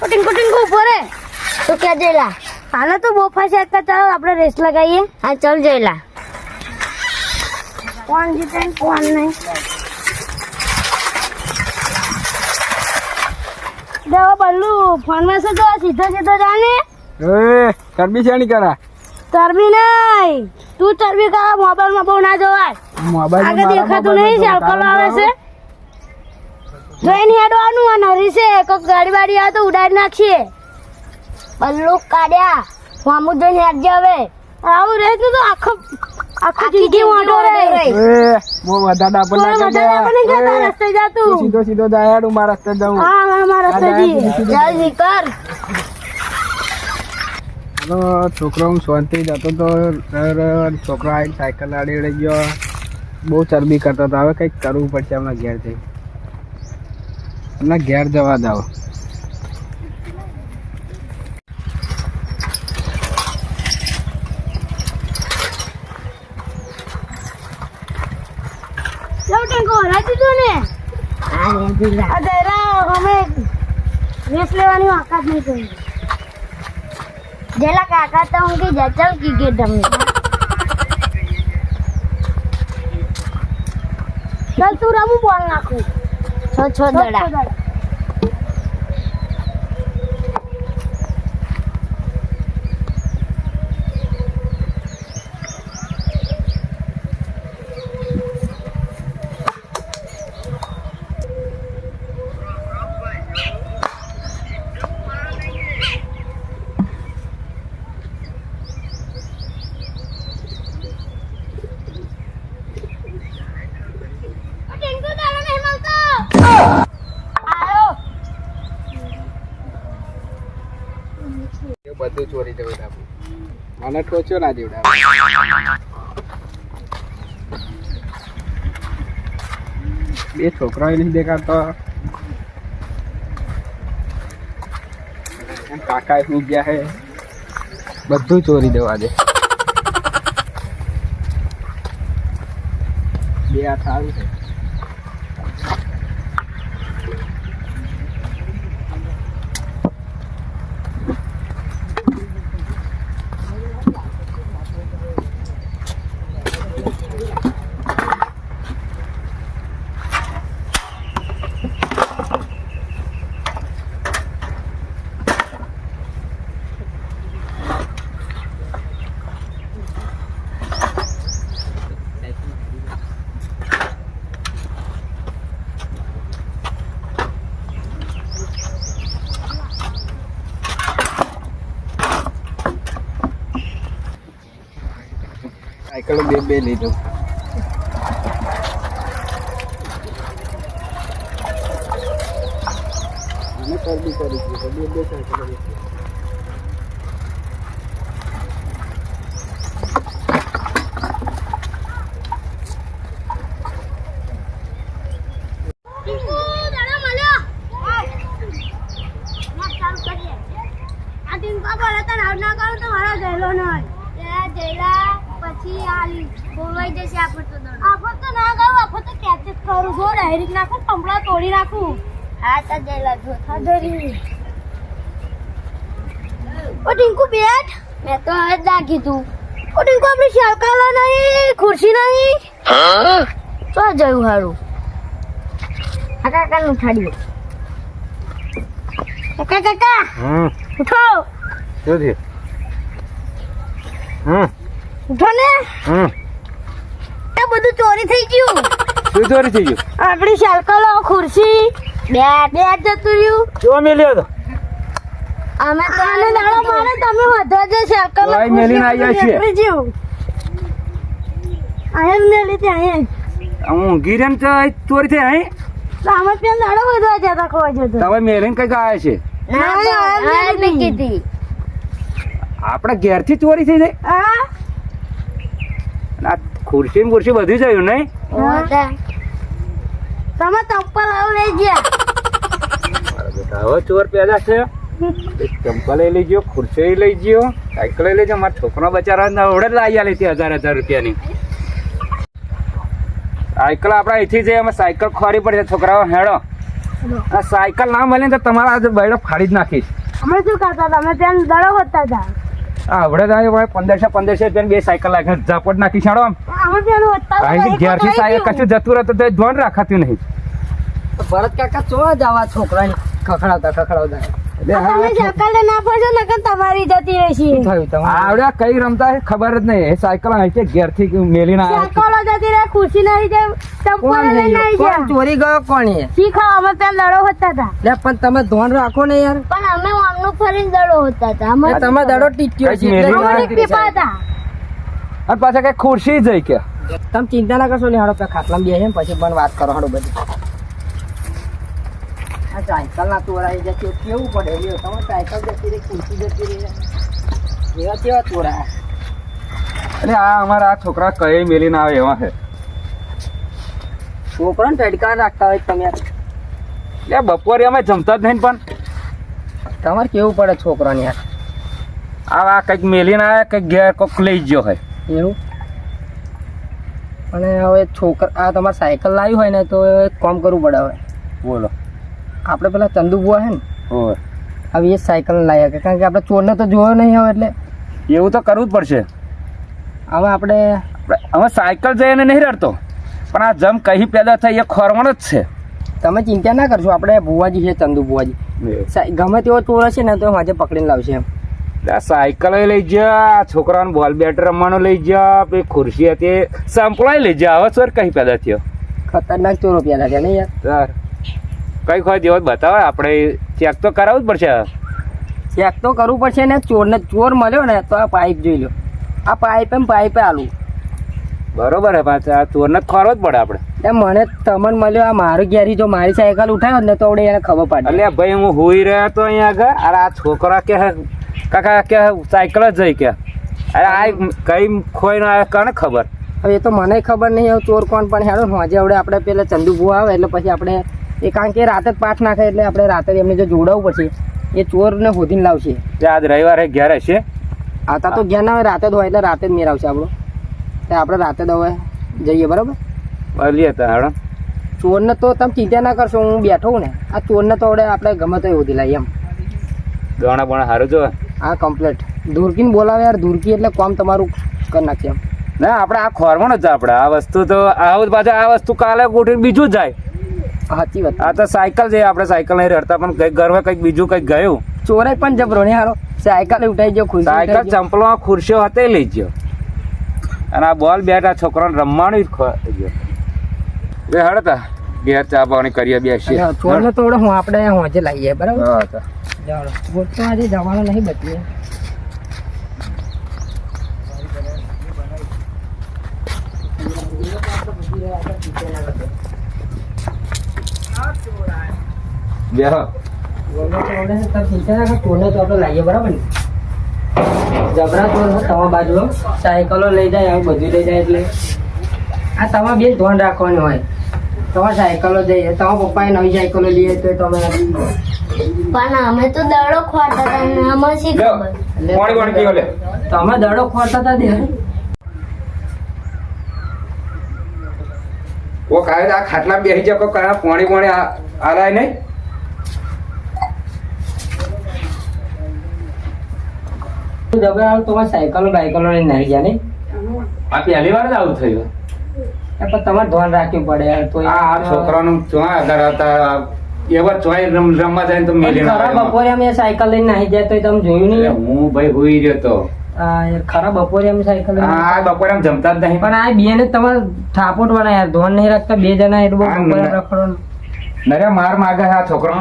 ટિંકુ ટિંકુ ઉભો રે. તો ક્યાં જઈલા? હાલે તો બોફા છે કે ચાલો આપણે રેસ લગાવીએ. હા ચાલ જઈલા. કોણ જીતે ને કોણ નહીં. દેવા બલ્લુ ફોન માં શું જો સીધો સીધો જાને. ચરબી છે ની કરા ચરબી નહીં, તું ચરબી કરા મોબાઈલ માં બહુ ના જોવાય. મોબાઈલ આગળ દેખાતું નહીં, ચાલકોલો આવે છે. જોઈને હેડવાનું આ નરી છે, કોઈક ગાડી બાડી આવે તો ઉડાડી નાખીએ. બંદૂક કાઢ્યા મામુ જોઈને હેડજે હવે. આવું રહે તો આખો જિંદગી વાંધો રહે. બહુ વધારે ડાપણ ના કરજે. રસ્તે જાતું. સીધો સીધો જાય હું મારા રસ્તે જાઉં. હા મારા રસ્તે જઈએ. જલ્દી કર. છોકરો હું શાંતિ જતો તો છોકરો આવી સાયકલ આડી રહી ગયો. બહુ ચરબી કરતો હતો. હવે કંઈક કરવું પડશે હમણાં ઘેર જઈ. હમણાં ઘેર જવા દો. લેવાની આકાત નહીં કરી. જેલા કાકા તો હું કે જચલ કી કે તમને. ચાલ તું રમું બોલ નાખું. છ દડા. બધું ચોરી દેવડા મને ટોચ્યો ના દેવડા. બે છોકરાઓ નથી દેખાતો. કાકા ની ગયા હે. બધું ચોરી દેવા દે. બે આ સારું છે. સાયકલ બે લીધું. અને ચરબી કરી દીધું. બે સાયકલ પછી આલી બોલવાઈ જશે. આપણે તો ના ગયું. આપણે તો કેચ જ કરું છું. ડાયરેક્ટ નાખું, પંપડા તોડી નાખું. હા તો જઈલા જો. ઓ ટિંકુ બેઠ. મેં તો હવે જ નાખી તું. ઓ ટિંકુ આપણી શાલકાલા નહીં, ખુરશી નહીં. તો જયું હારું. આ કાકા નું ઉઠાડ્યું. કાકા કાકા ઉઠો. શું થયું? ઉઠો ને. એ બધું ચોરી થઈ ગયું. શું ચોરી થઈ ગયું? આપણી શાલકાલો, ખુરશી, બેટ જતું રહ્યું. જો મેલ્યો તો અમે તો આને દાડો મારે તમે વધો જે શાલકાલો, ભાઈ મેલીને આવ્યા છીએ. આયન મેલી તે આયન. હું ગીરેન ચોરી થઈ અહીં. તો આમાં પેલા દાડો વધવા જતા ખોવા જતો. તમે મેલીને કઈ આવ્યા છે? કીધી આપડે ઘેર થી ચોરી થઈ જાય. હા આ ખુરશી ને ખુરશી બધું જયું નહીં. તમે ચંપલ આવ લઈ ગયા. હવે ચોર પેદા છે. ચંપલ લઈ ગયો, ખુરશી લઈ ગયો, સાયકલ લઈ ગયો. મારા છોકરા બચારા ઓળે લાવી આલી હતી 1000 રૂપિયાની સાયકલ. આપડે અહીંથી જઈએ. અમે સાયકલ ખોરી પડે છોકરાઓ. હેડો આ સાયકલ ના મળે ને તો તમારા આજે બૈડો ફાડી જ નાખીશ. અમે શું કરતા હતા? અમે ત્યાં દડો હોતા હતા. આ હવડે તો ભાઈ 1500 રૂપિયાની બે સાયકલ લાગે ઝાપટ નાખી છાડો આમ. અમે ત્યાં હોતા હતા. અહીંથી ઘેરથી સાયકલ કશું જતું રહેતું તો ધ્યાન રાખાતું નહીં. ભરત કાકા ચો જવા છોકરાને ખખડાવતા તમે સાયકલ લઈને આપો છો ને કે તમારી જતી રહેશે. થયું તમારે આવડ્યા કઈ રમતા હે ખબર જ નહીં. એ સાયકલ અહીંથી ઘેરથી મેલીને આવ્યા. સાયકલો જતી રહે, ખુરશી નહીં જાય, ચંપલ કોણ લઈને લઈ નહીં ગયો? જાય. કોણ ચોરી ગયો? કોણ એ? શીખો, અમે ત્યાં દડો હોતા હતા. લે પણ તમે ધોન રાખો ને યાર. પણ અમે આમનું ફરીને દડો હોતા હતા અમે એ તમે દડો ટીટ્યો છે કઈ એટલે મેલી અમે પીપા હતા. અને પાછા કઈ ખુરશી જઈ કે તમે ચિંતા ના કરશો ને હાડો પેલા ખાટલામાં બેસે ને પછી પણ વાત કરો હાડો બધી. આ સાયકલ ના તોડાઈ જતી કેવું પડે લ્યો. તમે સાયકલ જતી રહી, ખુરશી જતી રહી, એવા કેવા તોડાય? એટલે આ અમારા આ છોકરા કઈ મેલીને આવે એવા છે. છોકરાને ટડકા રાખતા હોય તમે યાર. એટલે બપોરે અમે જમતા જ નહીં પણ તમારે કેવું પડે છોકરાને યાર. આ કંઈક મેલીને આવે કંઈક ઘેર કોઈક લઈ ગયો હોય. એવું અને હવે છોકરા આ તમારે સાયકલ લાવી હોય ને તો એક કામ કરવું પડે. હવે બોલો. આપણે પેલા ચંદુબુઆ છે ને હોય હવે એ સાયકલ લાવ્યા કે કારણ કે આપણે ચોરને તો જોયો નહીં હવે એટલે એવું તો કરવું જ પડશે. હવે આપણે અમે સાયકલ જઈને નહીં રડતો પણ આ જમ કઈ પેદા થઈ એ ખોરવાનો જ છે. તમે ચિંતા ના કરશો. આપણે ભુવાજી છે ચંદુ ભુવાજી ગમે તેવો ચોર હશે ને તો આજે પકડીને લાવશે એમ. આ સાયકલ લઈ જા, છોકરાને બોલ બેટ રમવાનું લઈ જા, પછી ખુરશી હતી સંપલાઈ લઈ જા. હવે ચોર કઈ પેદા થયો? ખતરનાક ચોરો પેદા છે ને યાર. સર કઈ ખોય જેવો બતાવે આપણે ચેક તો કરાવવું જ પડશે. ચેક તો કરવું પડશે ને. ચોર મળ્યો ને તો આ પાઇપ જોઈ લો. આ પાઇપ એમ પાઇપે આલું બરોબર હે. પાછા આ ચોરને જ ખોરવો જ પડે આપણે. એ મને તમને મળ્યો આ મારું ઘેરી જો મારી સાયકલ ઉઠાવ્યો ને તો આવડે એને ખબર પડે. એટલે ભાઈ હું હોઈ રહ્યો હતો અહીંયા આગળ. અરે આ છોકરા કે કાકા કે સાયકલ જ જઈ કે અરે આ કઈ ખોઈ ના કોને ખબર. હવે એ તો મને ખબર નહીં હવે ચોર કોણ પણ હેડો આજે આવડે આપણે પેલા ચંદુ ભુવા આવે એટલે પછી આપણે એ કારણ કે રાતે જ પાઠ નાખે એટલે આપણે રાતે એમને જો જોડાવવું પડશે. એ ચોરને શોધીને લાવશે. આજ રવિવારે ઘેર હશે. આતા તો ઘેર ના હોય રાતે જ હોય એટલે રાતે જ મેર આવશે આપણો. તો આપણે રાતે જ હવે જઈએ બરાબર. બોલીએ તો હેડો. ચોરને તો તમે ચિંતા ના કરશો. હું બેઠો હું ને આ ચોરને તો આવડે આપણે ગમે તો શોધી લાવીએ એમ. દોણા બોણા સારું જો. હા કમ્પ્લીટ. ધુરકીને બોલાવે યાર. ધુરકી એટલે કામ તમારું કરી નાખીએ એમ. ના આપણે આ ખોરવાનો જ આપણે આ વસ્તુ તો આવું પાછા આ વસ્તુ કાલે ગોઠવીને બીજું જાય. સાચી વાત. આ તો સાયકલ છે. આપણે સાયકલ નહીં રડતા પણ કઈક ઘરમાં કંઈક બીજું કંઈક ગયું. ચોરે પણ જબરો ને હારો. સાયકલ ઉઠાઈ ગયો, ખુરશી સાયકલ ઉઠાઈ ગયો. ચંપલો ખુરશીઓ હતી લઈ ગયો અને આ બોલ બેટ આ છોકરાને રમવાનું જ ગયો. બે હડતા ઘેર ચા પાણી કરીએ બેસીએ. અને ચોરને તો આવડે હું આપણે હોજે લાવીએ બરાબર. હા તો ચાલો ચોર તો આજે જવાનો નહીં બચીએ. બેહો. ચોરને તો આપણે લાવીએ બરાબર ને. જબરા ચોર છે તમારા બાજુ. સાયકલો લઈ જાય હવે બધું લઈ જાય એટલે આ તમારે બે ધ્યાન રાખવાનું હોય. તમારે સાયકલો જઈએ તમારા પપ્પાએ નવી સાયકલો લઈએ તો તમે પણ અમે તો દડો ખોરતા હતા ને અમને શી લ્યો, ખબર. પાણી પાણી પીવો લે. તમે દડો ખોરતા હતા દે. ઓ કાય આ ખાટલા બેસી જાય કોઈ કાય પાણી પાણી આલાય નહીં. જબરા તમારે સાયકલો બાયકલો લઈને નાહી ગયા નહીં. આ પહેલી વાર જ આવું થયું. પણ તમારે ધ્યાન રાખવું પડે યાર. તો આ છોકરાનું ચોય આગળ હતા એવા ચોય રમવા જાય ને તો મેલી ના ખરા આવે. બપોરે અમે સાયકલ લઈને નાહી જાય તો તમે જોયું એટલે નહીં. હું ભાઈ હોઈ રહ્યો તો યાર ખરા બપોરે અમે સાયકલ લઈને આ બપોરે આમ જમતા જ નહીં. પણ આ બે ને તમારે થાપોટ વાળા યાર ધોન નહીં રાખતા બે જણા એટલું હા, બપોરે ના. રખડો. નરે માર માગે છે આ છોકરો.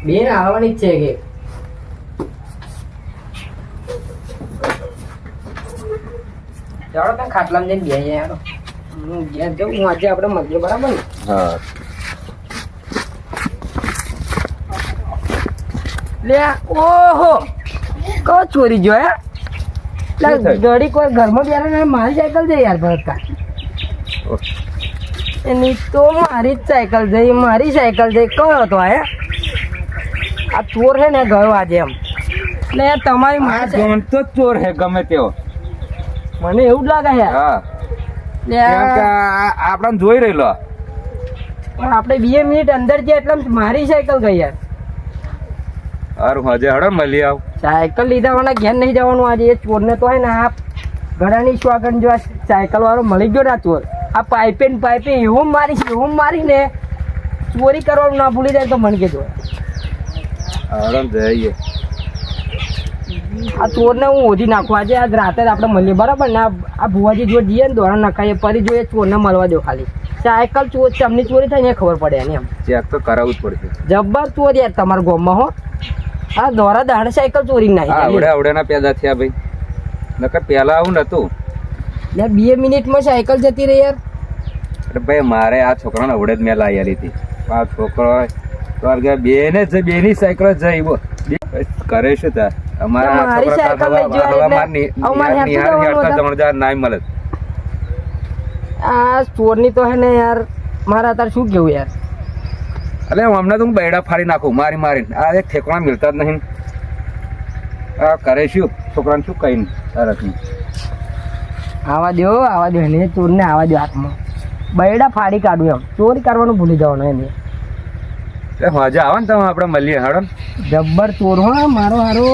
બે ને આવવાની જ છે કે ચાલો તમે ખાટલામાં જઈને બેસીએ યાર. હું ઘેર જાઉં. હું આજે આપણે મળીએ બરાબર ને. હા લે ઓહો કો ચોરી ગયો યાર. શું થયું? ઘડી કોઈ ઘરમાં બેઠા મારી સાયકલ છે યાર ભરતા. એની તો મારી જ સાયકલ છે. મારી સાયકલ છે કયો હતો આ ચોર છે ને ગયો આજે એમ. એટલે યાર તમારી આ મારી સાયકલ- જોન તો જ ચોર હે ગમે તેવો. મને એવું જ લાગે યાર. હા લે કેમ કે આ- આપણને જોઈ રહેલો. પણ આપણે 2 મિનિટ અંદર જે એટલે મારી સાયકલ ગઈ યાર. હારું હજે હડો મળી આવ. સાયકલ લીધા વાળા ઘેર નહીં જવાનું આજે. એ ચોરને તો હે ને આ ઘણાની સ્વાગન જો આ સાયકલ વાળો મળી ગયો ના ચોર. આ પાઇપે એવું મારી ને ચોરી કરવાનું ના ભૂલી જાય તો મને કહેજો. હડો જઈએ. આ ચોરને હું ઓધી નાખું આજે. આજ રાતે જ આપણે મળીએ બરાબર ને. આ ભુવાજી જો જઈએ ને દોડા નખાઈએ ફરી જોઈએ ચોરને મળવા દો ખાલી. સાયકલ ચોર ચમની ચોરી થાય ને ખબર પડે એને એમ. ચેક તો કરાવવું જ પડશે. જબ્બર ચોર યાર તમારા ગામમાં હો. આ દોરા દાડે સાયકલ ચોરી નાખી. આવડે પેદા થયા ભાઈ. નકર પેલા આવું નતું. 2 મિનિટમાં સાયકલ જતી રહી યાર. અરે ભાઈ મારે આ છોકરાને આવડે જ મેં લાવી આલી હતી. આ છોકરો બેની સાયકલ જઈ બોલ કરે શું તાર. અમારા નાય મળે. આ ચોરની તો હે ને યાર મારા તાર શું કેવું યાર. અલે હમણાં તો હું બૈડા ફાડી નાખું મારી. આ એક ઠેકણા મિલતા જ નહીં. આ કરે શું છોકરાને શું કઈ તરત આવા દો એને ચોરને આવા દો હાથમાં. બૈડા ફાડી કાઢું એમ. ચોરી કરવાનું ભૂલી જવાનું એને. મજા આવે ને તમે આપણે મળીએ હડો. જબ્બર ચોર હો મારો હારો.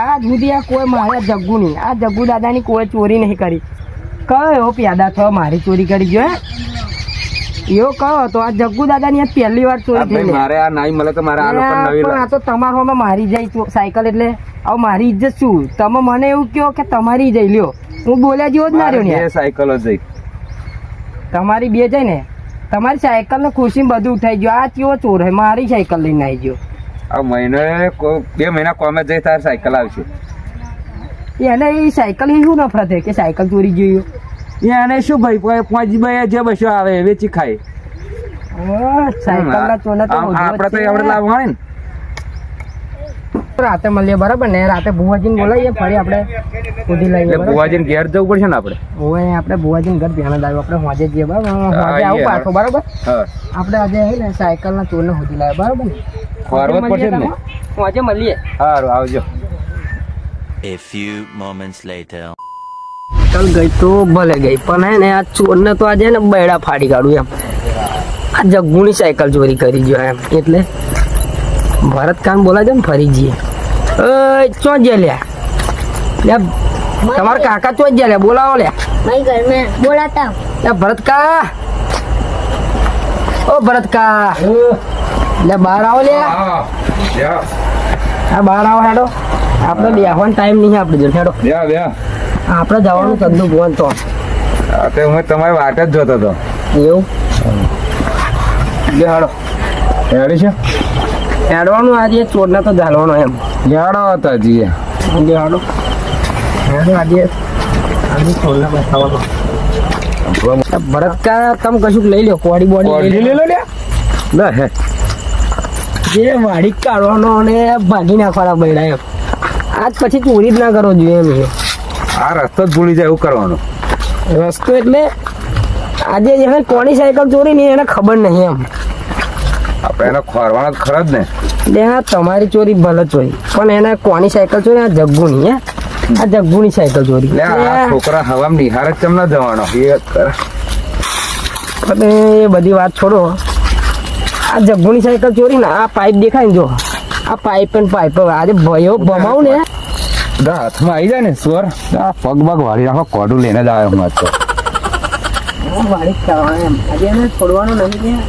આ સુધી આ કોઈ મારે જગ્ગુ નહીં. આ જગ્ગુ દાદાની કોઈ ચોરી નહીં કરી. કયો એવો પ્યાદા થયો મારી ચોરી કરી ગયો એવો કયો હતો. આ જગ્ગુ દાદાની આ પહેલી વાર ચોરી થઈ. મારે આ નાઈ મળે તો મારે આ તો તમારામાં મારી જાય સાયકલ એટલે હવે મારી ઇજ્જત શું. તમે મને એવું કહો કે તમારી જઈ લ્યો. હું બોલ્યા જેવો જ ના રહ્યો ને. સાયકલો જઈ તમારી બે જાય ને. તમારી સાયકલ ને ખુશી બધું ઉઠાઈ ગયો. આ કેવો ચોર હે મારી સાયકલ લઈને આવી ગયો. આ મહિને 2 મહિના કોમે જઈ તાર સાયકલ આવશે. એને એ સાયકલ શું નફરત હે કે સાયકલ ચોરી ગયો. એને શું ભાઈ 5 જે બસો આવે એ વેચી ખાય. સાયકલ ના ચોર આપડે તો એવડે લાવવા ને. રાતે મળીએ બરાબર ને. રાતે ભુવાજીને બોલાવીએ ફરી આપણે શોધી લઈએ. ભુવાજીને ઘેર જવું પડશે ને આપણે. હવે આપણે ભુવાજીને ઘર ધ્યાન જ આવ્યું. આપણે હોજે જઈએ બરાબર. હોજે આવું પાછો બરાબર. આપણે આજે હે ને સાયકલ ના ચોરને શોધી લાવે બરાબર ને. ફરવા પડશે ને. હોજે મળીએ. સારું આવજો. A few moments later. ચાલ ગઈ તો ભલે ગઈ પણ હે ને આ ચોરને તો આજે ને બૈડા ફાડી કાઢું એમ. આ જગ્ગુની સાયકલ ચોરી કરી ગયો એમ. એટલે ભરત કાન બોલાજો ને ફરી જઈએ. ચો જે લ્યા તમારા કાકા ચો જ લ્યા બોલાવો લ્યા. भाई घर में बोलाता हूँ। ભરત કા ઓ ભરત કા લે બહાર આવો લે. હા બહાર આવો હેડો. આપણે બેહવાનો ટાઈમ નહીં આપણે જો હેડો. આપણે જવાનું ધંધો ભુવન તો. હું તમારી વાટ જ જોતો હતો. એવું હેડો હેડી છે હેડવાનું. આજે ચોરને તો ઝાલવાનો એમ. યાડો હતા જીએ હેડો હેડો આજે ચોરને બતાવવાનો. ભરત કા તમે કશું લઈ લો. કોડી બોડી લઈ લો લે હે જે વાડી કાઢવાનો અને ભાગી નાખવાના બૈડા એમ. આજ પછી ચોરી જ ના કરવો જોઈએ એમ. આ રસ્તો જ ભૂલી જાય એવું કરવાનું. રસ્તો એટલે આજે જેને કોની સાયકલ ચોરી નહીં એને ખબર નહીં એમ. આપણે એને ખોરવાનો ખરો જ ને. એટલે હા તમારી ચોરી ભલે ચોરી પણ એને કોની સાયકલ ચોરી. આ જગ્ગુની હે. આ જગ્ગુની સાયકલ ચોરી. છોકરા હવામાં નિહાર જ કેમ ના જવાનો એ બધી વાત છોડો. આ જગ્ગુની સાયકલ ચોરી ને આ પાઇપ દેખાય ને જો. આ પાઇપ અને પાઇપ આજે ભયો ભમાવું ને હાથમાં આવી જાય ને સ્વર આ પગ બગ વાળી રાખો. કોડું લઈને જ આવ્યો હું તો વાળી કરવાનું એમ. આજે એને છોડવાનું નહીં.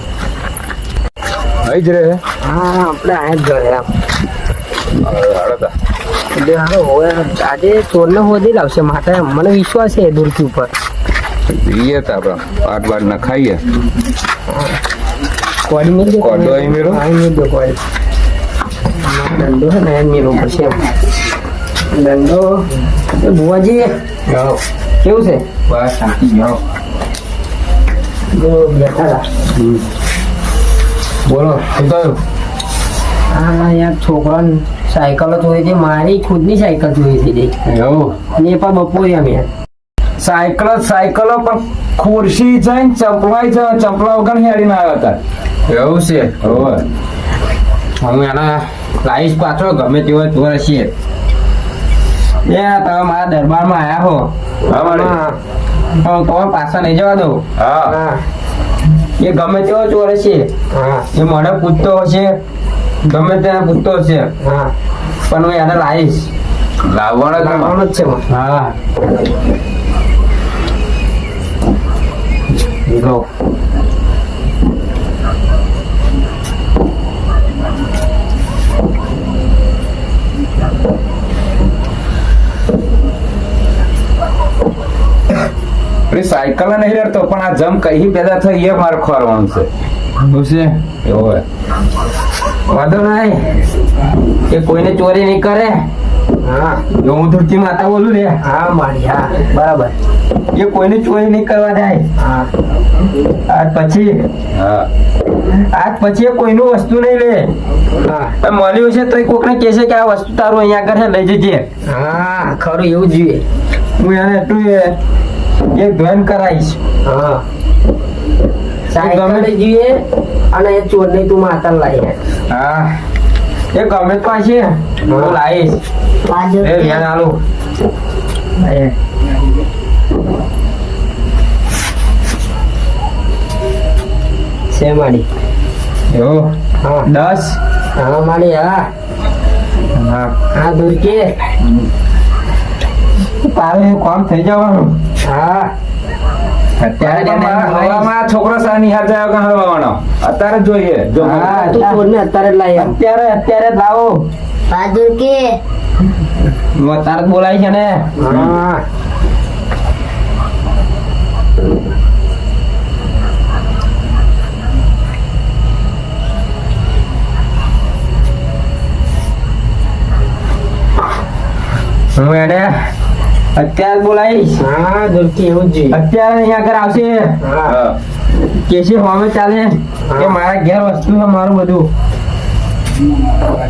આવી જ રહે. હા આપણે આ જ ઘરે એમ. એટલે હવે આજે ચોરને હોદી લાવશે માટે મને વિશ્વાસ છે દૂરથી ઉપર. જઈએ તો આપણે પાટ બાટ ના ખાઈએ. કોડી મેં કોડો અહીં મેરો. દંડો છે ને મેરો પડશે એમ. દંડો ભુવાજી કેવું છે? બસ શાંતિ જાઓ. બેઠા બોલો શું થયું? હા યાર છોકરાને સાયકલો ચોરી છે. મારી ખુદની સાયકલ ચોરી થઈ ગઈ. એવું ને પણ બપોરે અમે સાયકલો પણ ખુરશી છે ને ચપલાઈ છે. ચપલા વગર હેડીને આવ્યા હતા. એવું છે. હવે હું એના લાવીશ પાછો ગમે તેવો ચોર હશે. તમે મારા દરબારમાં આવ્યા હો. હા તમે પાછા નહીં જવા દો. હા એ ગમે તેવો ચોર હશે એ મને પૂછતો હશે ગમે તેને પૂછતો હશે પણ હું એને લાવીશ લાવવાનો જ છે હા લો સાયકલ નહીં રડતો પણ આ જમ કઈ પેદા થઈ એ મારે ખોરવાનું છે એવું હોય વાંધો નહીં એ કોઈને ચોરી નહીં કરે જો હું ધૂળકી માતા બોલું ને મારી બરાબર એ કોઈને ચોરી નહીં કરવા જાય આજ પછી એ કોઈનું વસ્તુ નહીં લે મળ્યું છે તો કોકને કહેશે કે આ વસ્તુ તારું અહીંયા આગળ છે લઈ જજે ખરું એવું જોઈએ હું એને એટલું એક ધ્યાન કરાવીશ સાયકલ જોઈએ અને એ ચોર નહીં તું માતા લાવી એ ગમે પાસે હું લાવીશ એ ધ્યાન આલું છે માડી એવું 10 માડી હા દુર્ગે તારે કામ થઈ જવાનું અત્યારે હવામાં છોકરો સા નિહાર જાય કે હવાનો અત્યારે જોઈએ જો તું છોડને અત્યારે લાવી અત્યારે લાવો બહાદુર કે તારે બોલાય છે ને હું એને અત્યારે બોલાવીશ દુર્કી એવું જ જોઈએ અત્યારે અહીંયા આગળ આવશે કેસી હોમે ચાલે કે મારા ઘેર વસ્તુ છે મારું બધું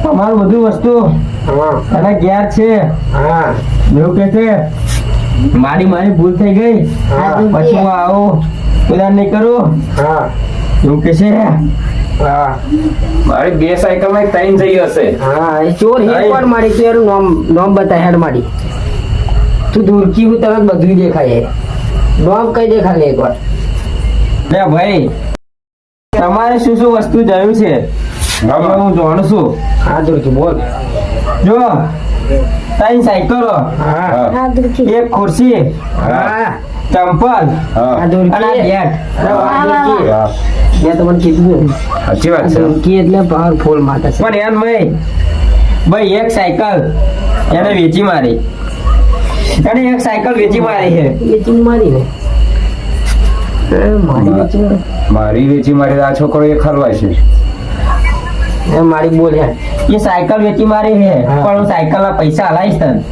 તમારું બધું વસ્તુ અને ઘેર છે એવું કે છે મારી ભૂલ થઈ ગઈ પછી હું આવું ઉદાર નહીં કરું એવું કે છે મારી 2 સાયકલ માં 3 જઈ હશે એ ચોર હેડ મારી તો એનું નામ બતા હેડ મારી તું દૂરકી હું તરત બધું દેખાય નામ કઈ દેખાય એકવાર લે ભાઈ તમારે શું શું વસ્તુ જરૂર છે હું જાણું છું દૂરકી બોલ જો 3 સાયકલો એક ખુરશી ચંપલ અને બેટ મેં તમને કીધું સાચી વાત છે દૂરકી એટલે પાવરફુલ માતા છે પણ એમ ભાઈ એક સાયકલ એને વેચી મારી અને એક સાયકલ વેચી મારી છે વેચી મારી ને મારી વેચી મારી આ છોકરો એ ખરવાય છે એ મારી બોલ એ સાયકલ વેચી મારી છે પણ હું સાયકલ ના પૈસા હલાવીશ તને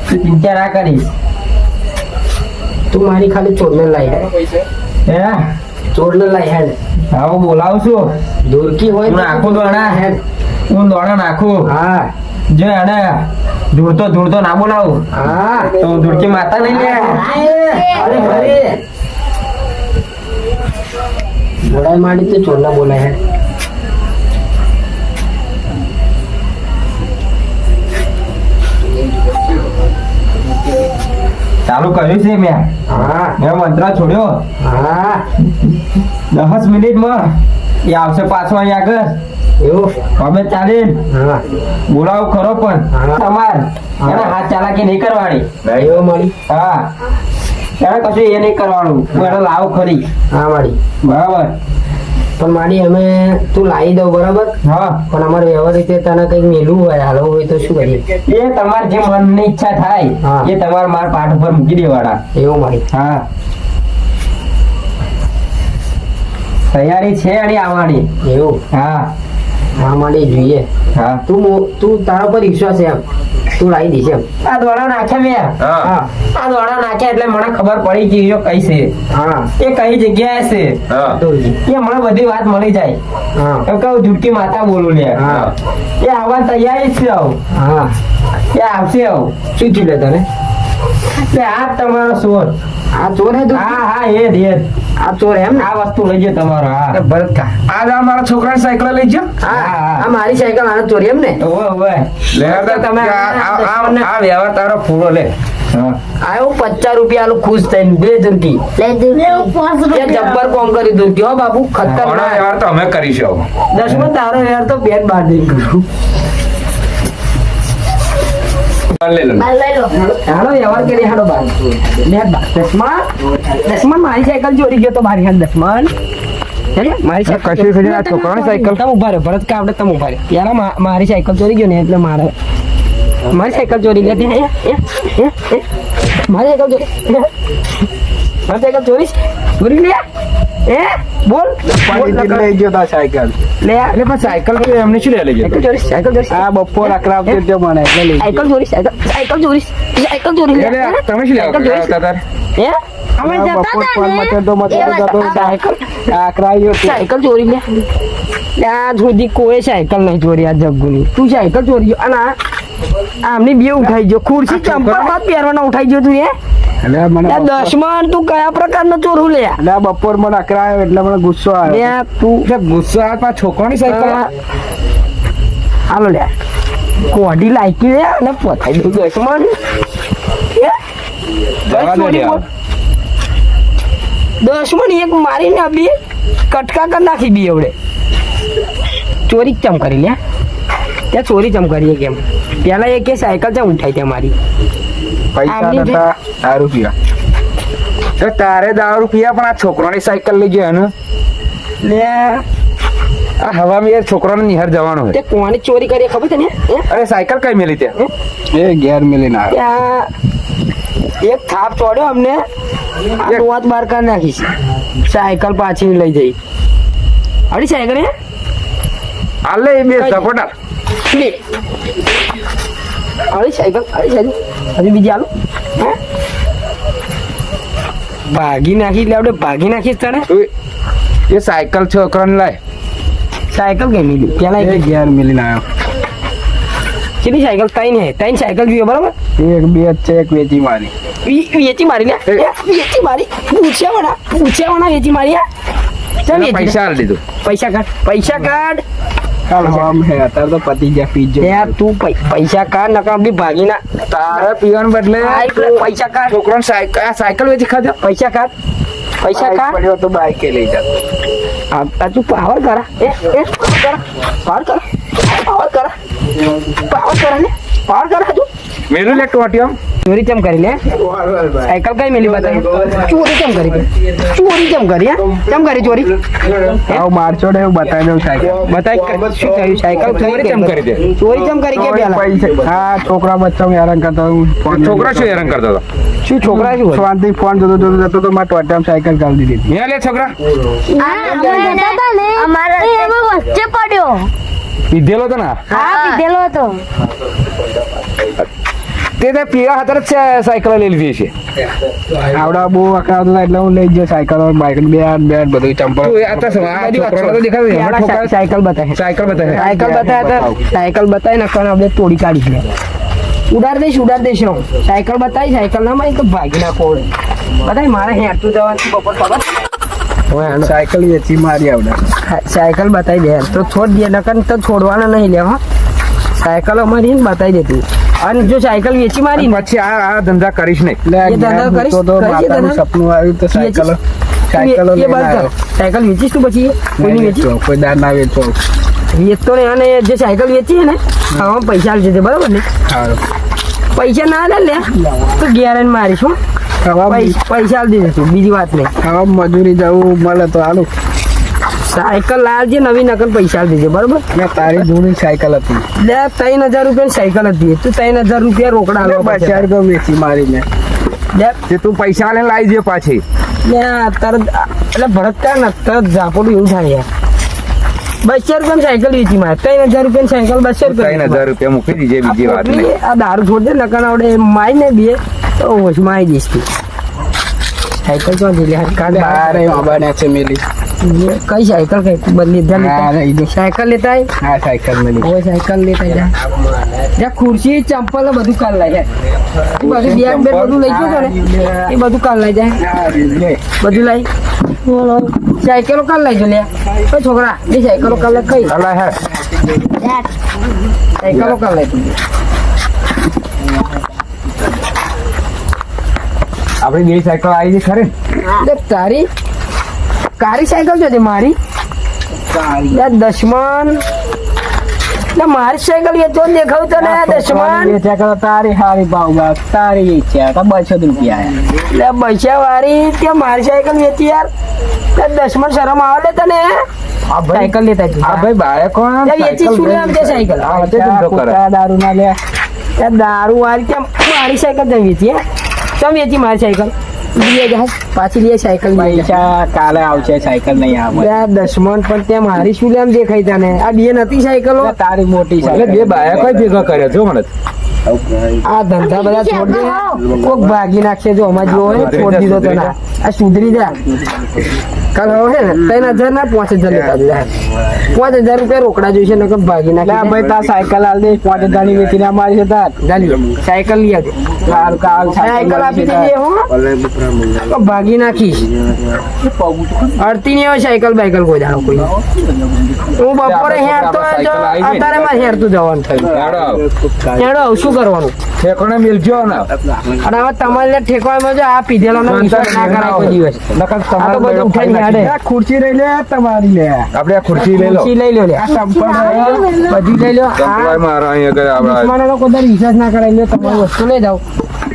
તું ચિંતા ના કરીશ તું મારી ખાલી ચોરને લાવી હે ચોરને લાવી હેડ હા હું બોલાવું છું દૂરકી હોય નાખું દોણા હેડ હું દોણા નાખું જો એને ધૂળતો ના બોલાવું તો ધૂળકી માતા નહીં લે બોલાય માંડી તો ચોરના બોલાય હે ચાલુ કર્યું છે મેં મંત્ર છોડ્યો 10 મિનિટમાં એ આવશે પાછો અહીંયા આગળ એવું હવે ચાલે બોલાવું ખરો પણ તમાર એને હાથ ચાલાકી નહીં કરવાની એવું મળી એને કશું એ નહીં કરવાનું હું એને લાવું ખરી માડી બરાબર પણ માડી અમે તું લાવી દઉં બરાબર પણ અમારે વ્યવહાર રીતે તને કઈક મેલું હોય હાલવું હોય તો શું કરીએ એ તમારે જે મનની ઈચ્છા થાય એ તમારે મારા પાઠ ઉપર મૂકી દેવાના એવું માડી તૈયારી છે એની આવવાની એવું માડી જોઈએ તું તારા પર વિશ્વાસ એમ તું લાવી દઈશ એમ આ દોડા નાખ્યા મેં આ દોડા નાખ્યા એટલે મને ખબર પડી ગઈ કઈ છે એ કઈ જગ્યાએ છે એ મને બધી વાત મળી જાય એમ કહું ઝૂટકી માતા બોલું લે એ આવવા તૈયારી જ છે એ આવશે શું થયું તને આ તમારો ચોર ચોર હે હા એ આ ચોર એમ ને આ વસ્તુ લઈ ગયો તમારો એ ભરત કા આજ આ મારા છોકરાની સાયકલ લઈ ગયો આ મારી સાયકલ આને ચોરી એમ ને લે તમે આ વ્યવહાર તારો પૂરો લે આયો 50 રૂપિયા આલું ખુશ થઈને 2 દુર્કી લે દુર્કી એ જબ્બર કોમ કરી દુર્કી હો બાબુ ઘણો ખતરનાક વ્યવહાર તો અમે કરીશું 10મો તારો યાર તો બેટ બાર દઈને કરું લે લે લઈ લો હાલો વ્યવહાર કરી હાલો બાર બેટ બાર 10મા મારી સાયકલ ચોરી ગયો તો મારી હાથ 10મા મારી સાયકલ કશું થઈ જાય છોકરાની સાયકલ તમે ઉભા રહો ભરત કા આપણે તમે ઉભા રહો યાર મારી સાયકલ ચોરી ગયો ને એટલે મારે મારી સાયકલ ચોરી લેતી હે મારી સાયકલ ચોરી મારી સાયકલ ચોરી લે બોલ લઈ ગયો તા સાયકલ લે એટલે પણ સાયકલ તો એમને શું લઈ ગયો સાયકલ ચોરી આ બપોર અકરાવ તે મને એટલે લઈ સાયકલ ચોરી સાયકલ ચોરી તમે શું લેવા આવતા તાર હે અમે જતા હતા ને સાયકલ ચોરી લે આજ સુધી કોઈ સાયકલ નહીં ચોરી આ જગ્ગુની તું સાયકલ ચોરી ગયો અને આમની બે ઉઠાઈ ગયો ખુરશી ચંપલ બાદ પહેરવાના ઉઠાઈ ગયો તું એટલે મને 10મા તું કયા પ્રકારનો ચોરું લે એટલે બપોર મને અકરાયો એટલે મને ગુસ્સો આવ્યો તું ગુસ્સો આવે પણ છોકરાની સાયકલ હાલો લે કોડી લાયકી લે અને પોતાઈ દઉં 10મા જવા દે યાર. 10મા ની એક મારીને આ બે કટકા કરી નાખી બી એવડે ચોરી ચમ કરી લે ત્યાં ચોરી ચમ કરીએ કેમ પેલા એ કે સાયકલ ચમ ઉઠાઈ ત્યાં મારી પૈસા આમની નતા દારૂ પીવા તો તારે દારૂ પીવા પણ આ છોકરાની સાયકલ લઈ ગયો ને લે આ હવામાં યાર છોકરાને નિહાર જવાનો તે કોની ચોરી કરી ખબર છે ને અરે સાયકલ કઈ મેલી ત્યાં એ ઘેર મેલી ના ત્યાં એક થાપ ચોડ્યો અમને આ વાત બહાર કાઢી નાખીશ સાયકલ પાછી લઈ જઈ અડી સાયકલ હે હાલે એ બે સપોર્ટર બે અડી સાયકલ હજી બીજી આલો હે ભાગી નાખી એટલે આપણે ભાગી નાખીશ તને એ સાયકલ છોકરાને લાય સાયકલ કઈ મિલી પેલા એ ઘેર મેલી ના કેટલી સાયકલ ત્રણ હે ત્રણ સાયકલ જોઈએ બરાબર એક બે છે એક વેચી મારી વેચી મારી ને વેચી મારી પૂછ્યા વણા વેચી મારી ચાલ વેચી પૈસા આલી દીધું પૈસા કાઢ કાલ હમ હે અત્યારે તો પતી ગયા પીજો યાર તું પૈસા કાઢ નકા બી ભાગી ના તારે પીવાને બદલે પૈસા કાઢ છોકરાને સાયકલ વેચી ખાધો પૈસા કાઢ પડ્યો તો બાઈકે લઈ જતો આ તું પાવર કરા પાવર કરા ને પાવર કરા તું મેલું લે ટોટિયમ ચોરી ચમ કરી લે સાયકલ કઈ મેલી બતાવી ચોરી ચમ કરી ચમ કરી ચોરી આવ મારચોડ એવું બતાવી દઉં સાયકલ બતાવી શું થયું સાયકલ ચોરી ચમ કરી દે ચોરી ચમ કરી કે પેલા હા છોકરા બચ્ચા હેરાન કરતા છોકરા શું હેરાન કરતો હતો શું છોકરા શું શાંતિ ફોન જોતો જતો તો મારા ટોટિયમ સાયકલ ચાલી દીધી મેં લે છોકરા અમે જતા હતા ને અમારા એ એમાં વચ્ચે પડ્યો પીધેલો તો ના હા પીધેલો હતો તે પીવા ખાતર જ સાયકલ લઈ લીધી છે આવડા બહુ અકળાવતો હતા એટલે હું લઈ ગયો સાયકલ બાઇક બેટ બધું ચંપલ સાયકલ બતાવે સાયકલ બતાવી નાખવાના આપણે તોડી કાઢી લે ઉડાડ દઈશ સાયકલ બતાવી સાયકલ ના મારી તો ભાગી નાખો બતાવી મારે હેઠું જવાનું બપોર ખબર સાયકલ વેચી મારી આવડા સાયકલ બતાવી દે તો છોડ દે નકર તો છોડવાના નહીં લેવા સાયકલ અમારી બતાવી દેતી અને જો સાયકલ વેચી મારી પછી આ ધંધા કરીશ નહીં એ ધંધો કરીશ સપનું આવ્યું તો સાયકલ સાયકલ વેચીશ તું પછી કોઈની વેચી કોઈ દાર ના વેચો વેચતો ને અને જે સાયકલ વેચી ને આમાં પૈસા આલજે તે બરાબર ને પૈસા ના લે તો ગેરન મારીશું પૈસા આલ દીધું તું બીજી વાત નહીં હવે મજૂરી જવું મળે તો હાલું સાયકલ લાવજે નવી નકલ પૈસા આલ દેજે બરાબર મેં તારી જૂની સાયકલ હતી લે 3000 રૂપિયાની સાયકલ હતી તું 3000 રૂપિયા રોકડા આલવા પડશે. 2000 વેચી મારીને લે તે તું પૈસા લઈને લાવી દે પાછી તરત એટલે ભરત કર ને તરત ઝાપોડું એવું થાય યાર 200 રૂપિયાની સાયકલ વેચી મારે 3000 રૂપિયાની સાયકલ 200 3000 રૂપિયા મૂકી દીજે બીજી વાત નહીં આ દારૂ છોડ દે નકર આવડે મારી ને બે તો હોશમાં આવી જઈશ તું સાયકલ તો જઈ લે કાઢ બારે બાબા ને છે મેલી કઈ સાયકલ કઈ બદલી હા, લઈ દો. સાયકલ લેતા આય? હા સાયકલ મળી ઓય સાયકલ લેતા જા જા ખુરશી ચંપલ બધું કાલ લઈ જાય એ બધું બેગ બેગ બધું લઈ ગયો ને એ બધું કાલ લઈ જાય બધું લઈ સાયકલો કાલ લઈ જો લે ઓય છોકરા એ સાયકલો કાલ લઈ કઈ અલા હે સાયકલો કાલ લઈ તું આપણી બે સાયકલ આવી છે ખરી દેખ તારી કારી સાયકલ છે મારી યાર દશમન ના મારી સાયકલ એ તો દેખાવ તો ને દશમન તારી હારી ભાવ તારી ઈચ્છા તો 200 રૂપિયા લે પૈસા વાળી તે મારી સાયકલ વેચી યાર તે દશમન શરમ આવે લે તને સાયકલ લેતા તું આ ભાઈ બાળક કોણ તે વેચી શું લે આમ તે સાયકલ આ તે ધંધો કરે દારૂ ના લે તે દારૂ વાળી તે મારી સાયકલ તે વેચી હે ચમ વેચી મારી સાયકલ લીએ જા પાછી લીએ સાયકલ પૈસા કાલે આવશે સાયકલ નહીં આવે યાર દશમન પણ તે મારી શું લે આમ દેખાઈ તને આ બે નથી સાયકલો તારી મોટી સાયકલ બે બાળક ભેગા કર્યો છો મને આ ધંધા બધા છોડ દે કોક ભાગી નાખશે જો અમાર જેવો હોય છોડ દીધો તો ના આ સુધરી જા કાલ હવે ને 3000 ના 5000 લેતા જા 5000 રૂપિયા રોકડા જોઈશે નકર ભાગી નાખે ભાઈ તાર સાયકલ આલ દે 5000 ની વેચીને અમારી છે તાર ગાલી સાયકલ લઈ આવજે કાલ સાયકલ આપી દેજે હો તો ભાગી નાખીશ અડતી નહીં હોય સાયકલ બાયકલ કોઈ દાડો કોઈ હું બપોરે હેરતો અત્યારે મારે હેરતું જવાનું થયું હેડો શું કરવાનું ઠેકોણે મિલજો ને અને હવે તમારે ઠેકવામાં જો આ પીધેલાનો વિશ્વાસ ના કરાય કોઈ દિવસ નકર આ તો બધું ઉઠાઈને હેડે. ખુરશી લઈ લે તમારી લે આપણે આ ખુરશી લઈ લો ખુરશી લઈ લો લે આ સંપલ બધી લઈ લો સંપલ મારા અહીંયા કરે આપડા દુશ્મનોનો કોઈ દાડો વિશ્વાસ ના કરાય લે તમારી વસ્તુ લઈ જાઓ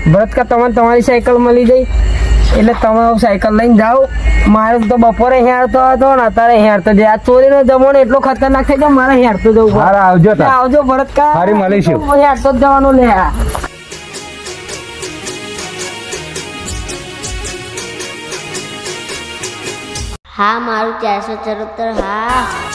ભરતકા તમને તમારી સાયકલ મળી જાય એટલે તમે સાયકલ લઈને જાઓ મારે તો બપોરે હેરતો હતો ને અત્યારે હેરતો જાય આ ચોરીનો જમવાનો એટલો ખતરનાક થઈ જાય મારે હેરતો જવું પડે. હારા આવજો તાર આવજો ભરતકા ફરી મળીશું. હેરતો જ જવાનું લે હા મારું 474 હા